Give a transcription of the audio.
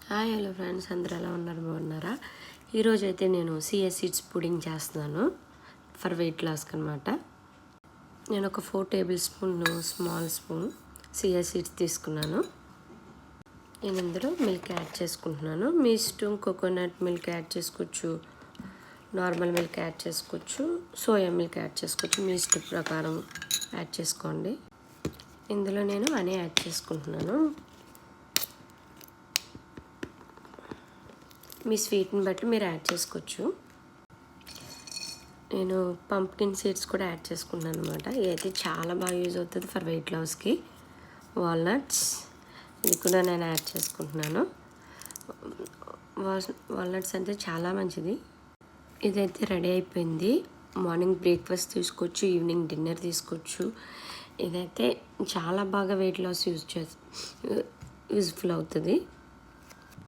Hi hello friends, అందరూ ఎలా ఉన్నారు? బాగున్నారా? ఈరోజు అయితే నేను సియా సీడ్స్ పుడింగ్ చేస్తున్నాను ఫర్ వెయిట్ లాస్కి అనమాట. నేను ఒక 4 tablespoon small spoon chia seeds తీసుకున్నాను. నేను ఇందులో మిల్క్ యాడ్ చేసుకుంటున్నాను. మీ ఇష్టం, కోకోనట్ మిల్క్ యాడ్ చేసుకోవచ్చు, నార్మల్ మిల్క్ యాడ్ చేసుకోవచ్చు, సోయా మిల్క్ యాడ్ చేసుకోవచ్చు. మీ ఇష్టం ప్రకారం యాడ్ చేసుకోండి. ఇందులో నేను హనీ యాడ్ చేసుకుంటున్నాను. మీ స్వీట్ని బట్టి మీరు యాడ్ చేసుకోవచ్చు. నేను పంప్కిన్ సీడ్స్ కూడా యాడ్ చేసుకుంటున్నాను అనమాట. ఇదైతే చాలా బాగా యూజ్ అవుతుంది ఫర్ వెయిట్ లాస్కి. వాల్నట్స్ ఇది కూడా నేను యాడ్ చేసుకుంటున్నాను. వాల్నట్స్ అంటే చాలా మంచిది. ఇదైతే రెడీ అయిపోయింది. మార్నింగ్ బ్రేక్ఫాస్ట్ తీసుకోవచ్చు, ఈవినింగ్ డిన్నర్ తీసుకోవచ్చు. ఇదైతే చాలా బాగా వెయిట్ లాస్ యూజ్ఫుల్ అవుతుంది.